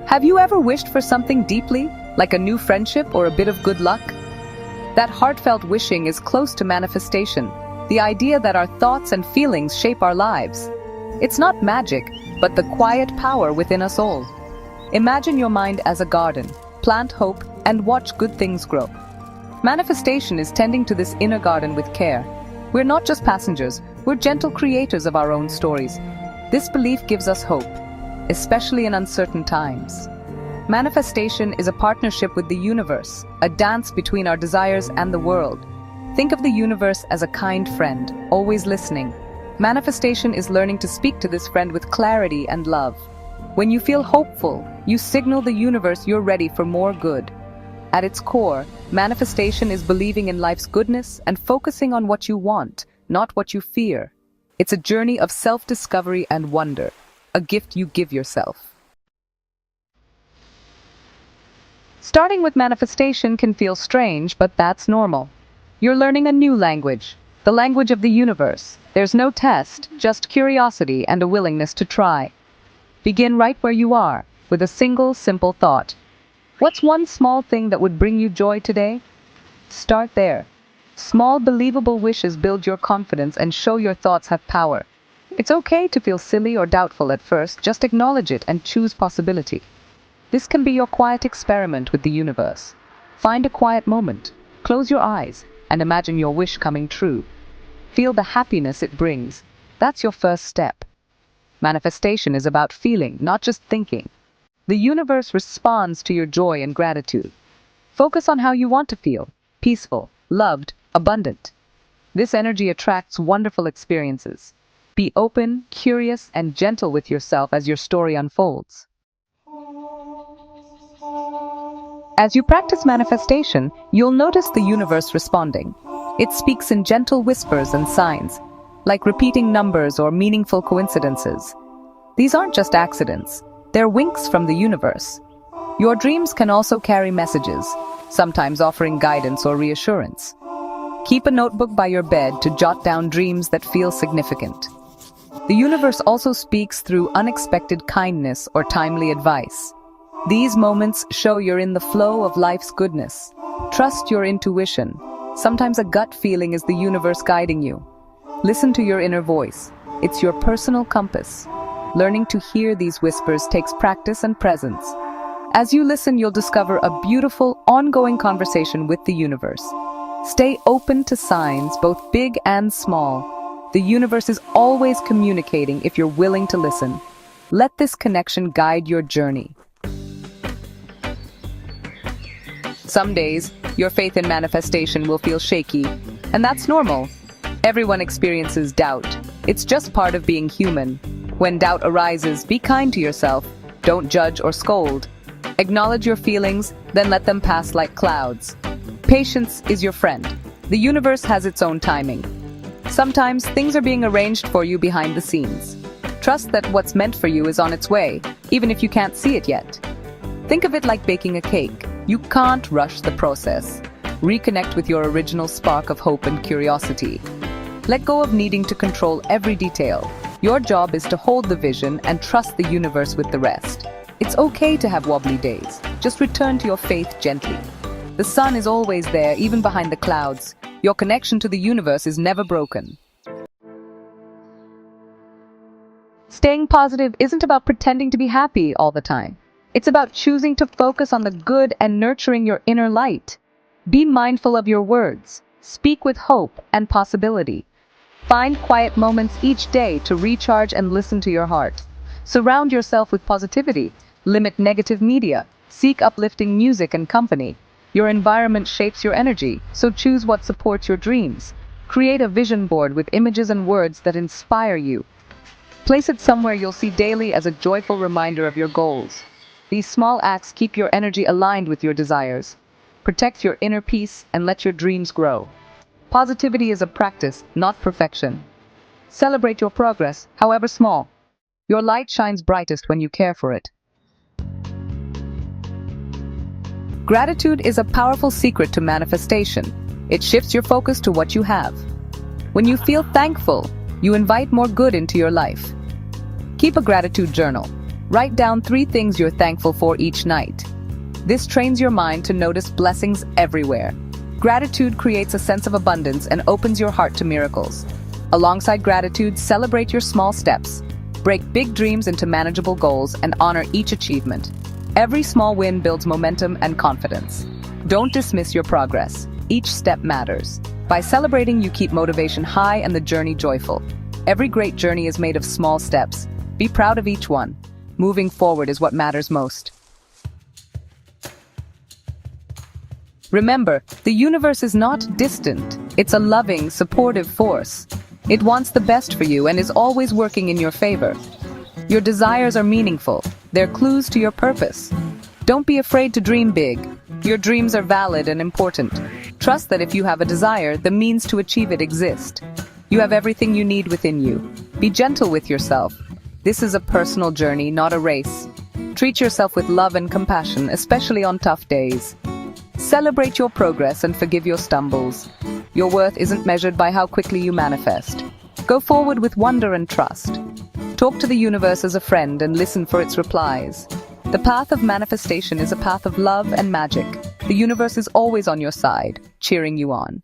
Have you ever wished for something deeply, like a new friendship or a bit of good luck? That heartfelt wishing is close to manifestation, the idea that our thoughts and feelings shape our lives. It's not magic, but the quiet power within us all. Imagine your mind as a garden, plant hope, and watch good things grow. Manifestation is tending to this inner garden with care. We're not just passengers, we're gentle creators of our own stories. This belief gives us hope, especially in uncertain times. Manifestation is a partnership with the universe, a dance between our desires and the world. Think of the universe as a kind friend, always listening. Manifestation is learning to speak to this friend with clarity and love. When you feel hopeful, you signal the universe you're ready for more good. At its core, manifestation is believing in life's goodness and focusing on what you want, not what you fear. It's a journey of self-discovery and wonder, a gift you give yourself. Starting with manifestation can feel strange, but that's normal. You're learning a new language, the language of the universe. There's no test, just curiosity and a willingness to try. Begin right where you are, with a single, simple thought. What's one small thing that would bring you joy today? Start there. Small, believable wishes build your confidence and show your thoughts have power. It's okay to feel silly or doubtful at first, just acknowledge it and choose possibility. This can be your quiet experiment with the universe. Find a quiet moment, close your eyes, and imagine your wish coming true. Feel the happiness it brings. That's your first step. Manifestation is about feeling, not just thinking. The universe responds to your joy and gratitude. Focus on how you want to feel: peaceful, loved, abundant. This energy attracts wonderful experiences. Be open, curious, and gentle with yourself as your story unfolds. As you practice manifestation, you'll notice the universe responding. It speaks in gentle whispers and signs, like repeating numbers or meaningful coincidences. These aren't just accidents. They're winks from the universe. Your dreams can also carry messages, sometimes offering guidance or reassurance. Keep a notebook by your bed to jot down dreams that feel significant. The universe also speaks through unexpected kindness or timely advice. These moments show you're in the flow of life's goodness. Trust your intuition. Sometimes a gut feeling is the universe guiding you. Listen to your inner voice. It's your personal compass. Learning to hear these whispers takes practice and presence. As you listen, you'll discover a beautiful, ongoing conversation with the universe. Stay open to signs, both big and small. The universe is always communicating if you're willing to listen. Let this connection guide your journey. Some days, your faith in manifestation will feel shaky, and that's normal. Everyone experiences doubt. It's just part of being human. When doubt arises, be kind to yourself. Don't judge or scold. Acknowledge your feelings, then let them pass like clouds. Patience is your friend. The universe has its own timing. Sometimes things are being arranged for you behind the scenes. Trust that what's meant for you is on its way, even if you can't see it yet. Think of it like baking a cake. You can't rush the process. Reconnect with your original spark of hope and curiosity. Let go of needing to control every detail. Your job is to hold the vision and trust the universe with the rest. It's okay to have wobbly days. Just return to your faith gently. The sun is always there, even behind the clouds. Your connection to the universe is never broken. Staying positive isn't about pretending to be happy all the time. It's about choosing to focus on the good and nurturing your inner light. Be mindful of your words. Speak with hope and possibility. Find quiet moments each day to recharge and listen to your heart. Surround yourself with positivity. Limit negative media. Seek uplifting music and company. Your environment shapes your energy, so choose what supports your dreams. Create a vision board with images and words that inspire you. Place it somewhere you'll see daily as a joyful reminder of your goals. These small acts keep your energy aligned with your desires. Protect your inner peace and let your dreams grow. Positivity is a practice, not perfection. Celebrate your progress, however small. Your light shines brightest when you care for it. Gratitude is a powerful secret to manifestation. It shifts your focus to what you have. When you feel thankful, you invite more good into your life. Keep a gratitude journal. Write down 3 things you're thankful for each night. This trains your mind to notice blessings everywhere. Gratitude creates a sense of abundance and opens your heart to miracles. Alongside gratitude, celebrate your small steps. Break big dreams into manageable goals and honor each achievement. Every small win builds momentum and confidence. Don't dismiss your progress. Each step matters. By celebrating, you keep motivation high and the journey joyful. Every great journey is made of small steps. Be proud of each one. Moving forward is what matters most. Remember, the universe is not distant. It's a loving, supportive force. It wants the best for you and is always working in your favor. Your desires are meaningful. They're clues to your purpose. Don't be afraid to dream big. Your dreams are valid and important. Trust that if you have a desire, the means to achieve it exist. You have everything you need within you. Be gentle with yourself. This is a personal journey, not a race. Treat yourself with love and compassion, especially on tough days. Celebrate your progress and forgive your stumbles. Your worth isn't measured by how quickly you manifest. Go forward with wonder and trust. Talk to the universe as a friend and listen for its replies. The path of manifestation is a path of love and magic. The universe is always on your side, cheering you on.